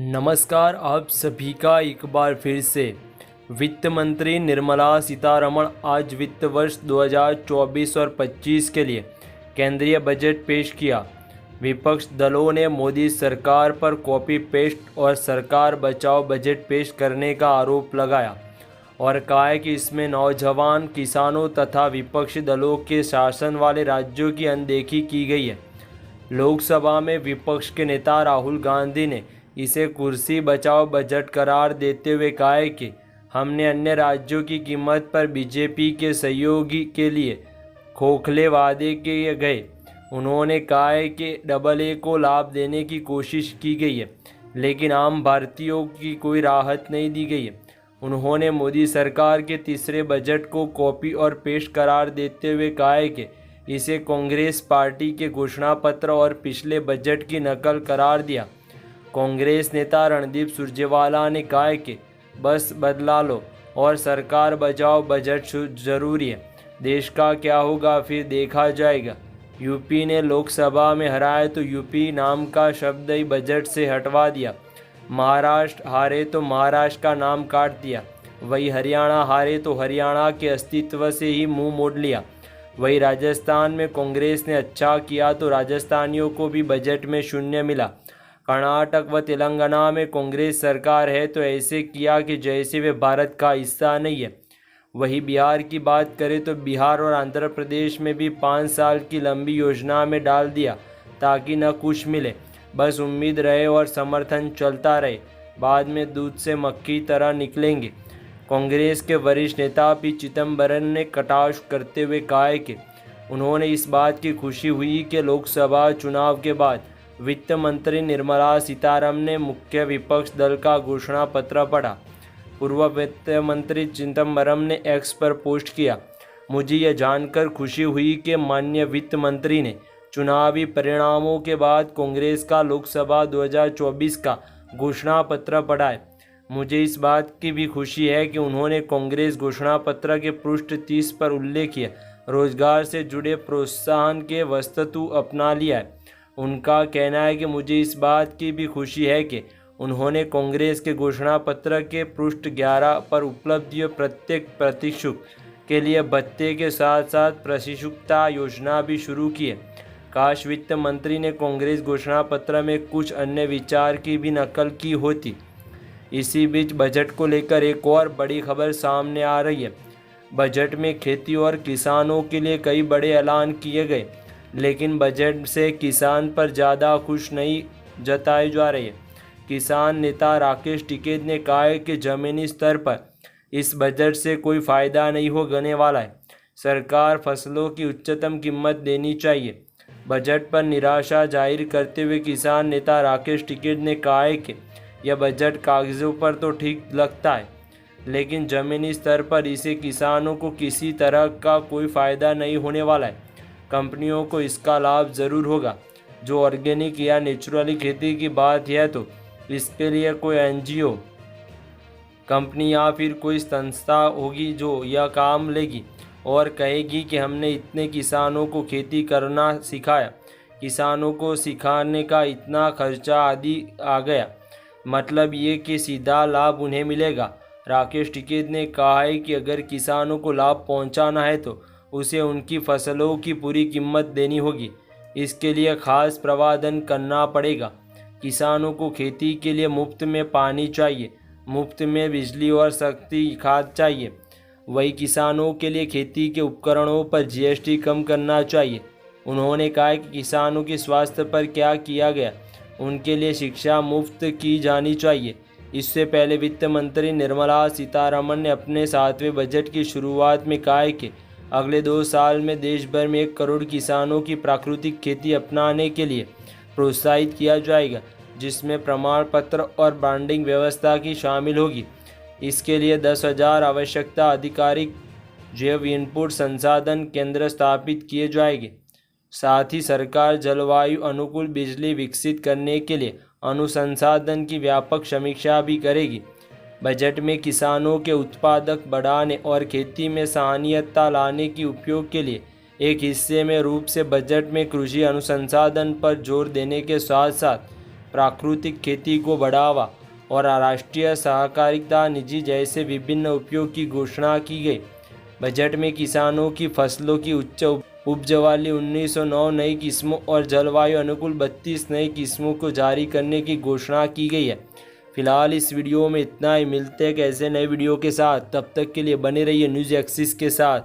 नमस्कार, आप सभी का एक बार फिर से। वित्त मंत्री निर्मला सीतारमण आज वित्त वर्ष 2024 और 25 के लिए केंद्रीय बजट पेश किया। विपक्ष दलों ने मोदी सरकार पर कॉपी पेस्ट और सरकार बचाओ बजट पेश करने का आरोप लगाया और कहा है कि इसमें नौजवान, किसानों तथा विपक्षी दलों के शासन वाले राज्यों की अनदेखी की गई है। लोकसभा में विपक्ष के नेता राहुल गांधी ने इसे कुर्सी बचाओ बजट करार देते हुए कहा है कि हमने अन्य राज्यों की कीमत पर बीजेपी के सहयोगी के लिए खोखले वादे किए गए। उन्होंने कहा है कि AA को लाभ देने की कोशिश की गई है, लेकिन आम भारतीयों की कोई राहत नहीं दी गई है। उन्होंने मोदी सरकार के तीसरे बजट को कॉपी और पेस्ट करार देते हुए कहा है कि इसे कांग्रेस पार्टी के घोषणा पत्र और पिछले बजट की नकल करार दिया। कांग्रेस नेता रणदीप सुरजेवाला ने कहा है कि बस बदला लो और सरकार बचाओ बजट जरूरी है। देश का क्या होगा फिर देखा जाएगा। यूपी ने लोकसभा में हराया तो यूपी नाम का शब्द ही बजट से हटवा दिया। महाराष्ट्र हारे तो महाराष्ट्र का नाम काट दिया। वही हरियाणा हारे तो हरियाणा के अस्तित्व से ही मुंह मोड़ लिया। वही राजस्थान में कांग्रेस ने अच्छा किया तो राजस्थानियों को भी बजट में शून्य मिला। कर्नाटक व तेलंगाना में कांग्रेस सरकार है तो ऐसे किया कि जैसे वे भारत का हिस्सा नहीं है। वही बिहार की बात करें तो बिहार और आंध्र प्रदेश में भी 5 साल की लंबी योजना में डाल दिया ताकि न कुछ मिले, बस उम्मीद रहे और समर्थन चलता रहे, बाद में दूध से मक्खी तरह निकलेंगे। कांग्रेस के वरिष्ठ नेता पी चिदम्बरम ने कटाक्ष करते हुए कहा है कि उन्होंने इस बात की खुशी हुई कि लोकसभा चुनाव के बाद वित्त मंत्री निर्मला सीतारमण ने मुख्य विपक्ष दल का घोषणा पत्र पढ़ा। पूर्व वित्त मंत्री चिदम्बरम ने एक्स पर पोस्ट किया, मुझे यह जानकर खुशी हुई कि माननीय वित्त मंत्री ने चुनावी परिणामों के बाद कांग्रेस का लोकसभा 2024 का घोषणा पत्र पढ़ा है। मुझे इस बात की भी खुशी है कि उन्होंने कांग्रेस घोषणा पत्र के पृष्ठ 30 पर उल्लेख किया रोजगार से जुड़े प्रोत्साहन के वस्तु अपना लिया है। उनका कहना है कि मुझे इस बात की भी खुशी है कि उन्होंने कांग्रेस के घोषणा पत्र के पृष्ठ 11 पर उपलब्धियों प्रत्येक प्रशिक्षुक के लिए भत्ते के साथ साथ प्रशिक्षुता योजना भी शुरू की है। काश वित्त मंत्री ने कांग्रेस घोषणा पत्र में कुछ अन्य विचार की भी नकल की होती। इसी बीच बजट को लेकर एक और बड़ी खबर सामने आ रही है। बजट में खेती और किसानों के लिए कई बड़े ऐलान किए गए, लेकिन बजट से किसान पर ज़्यादा खुश नहीं जताए जा रहे हैं। किसान नेता राकेश टिकैत ने कहा है कि ज़मीनी स्तर पर इस बजट से कोई फ़ायदा नहीं होने वाला है। सरकार फसलों की उच्चतम कीमत देनी चाहिए। बजट पर निराशा जाहिर करते हुए किसान नेता राकेश टिकैत ने कहा है कि यह बजट कागज़ों पर तो ठीक लगता है, लेकिन ज़मीनी स्तर पर इसे किसानों को किसी तरह का कोई फ़ायदा नहीं होने वाला है। कंपनियों को इसका लाभ ज़रूर होगा। जो ऑर्गेनिक या नेचुरली खेती की बात है तो इसके लिए कोई NGO कंपनी या फिर कोई संस्था होगी जो यह काम लेगी और कहेगी कि हमने इतने किसानों को खेती करना सिखाया, किसानों को सिखाने का इतना खर्चा आदि आ गया, मतलब ये कि सीधा लाभ उन्हें मिलेगा। राकेश टिकैत ने कहा है कि अगर किसानों को लाभ पहुंचाना है तो उसे उनकी फसलों की पूरी कीमत देनी होगी। इसके लिए खास प्रावधान करना पड़ेगा। किसानों को खेती के लिए मुफ्त में पानी चाहिए, मुफ्त में बिजली और सस्ती खाद चाहिए। वही किसानों के लिए खेती के उपकरणों पर GST कम करना चाहिए। उन्होंने कहा कि किसानों के स्वास्थ्य पर क्या किया गया, उनके लिए शिक्षा मुफ्त की जानी चाहिए। इससे पहले वित्त मंत्री निर्मला सीतारमण ने अपने 7वें बजट की शुरुआत में कहा है कि अगले 2 साल में देश भर में 1 करोड़ किसानों की प्राकृतिक खेती अपनाने के लिए प्रोत्साहित किया जाएगा, जिसमें प्रमाण पत्र और ब्रांडिंग व्यवस्था की शामिल होगी। इसके लिए 10,000 आवश्यकता आधिकारिक जैव इनपुट संसाधन केंद्र स्थापित किए जाएंगे। साथ ही सरकार जलवायु अनुकूल बिजली विकसित करने के लिए अनुसंधान की व्यापक समीक्षा भी करेगी। बजट में किसानों के उत्पादक बढ़ाने और खेती में सहायता लाने की उपयोग के लिए एक हिस्से में रूप से बजट में कृषि अनुसंधान पर जोर देने के साथ साथ प्राकृतिक खेती को बढ़ावा और राष्ट्रीय सहकारिता नीति जैसे विभिन्न उपयोग की घोषणा की गई। बजट में किसानों की फसलों की उच्च उपज वाली 1909 नई किस्मों और जलवायु अनुकूल 32 नई किस्मों को जारी करने की घोषणा की गई है। फिलहाल इस वीडियो में इतना ही। मिलते हैं एक ऐसे नए वीडियो के साथ, तब तक के लिए बने रहिए न्यूज़ एक्सिस के साथ।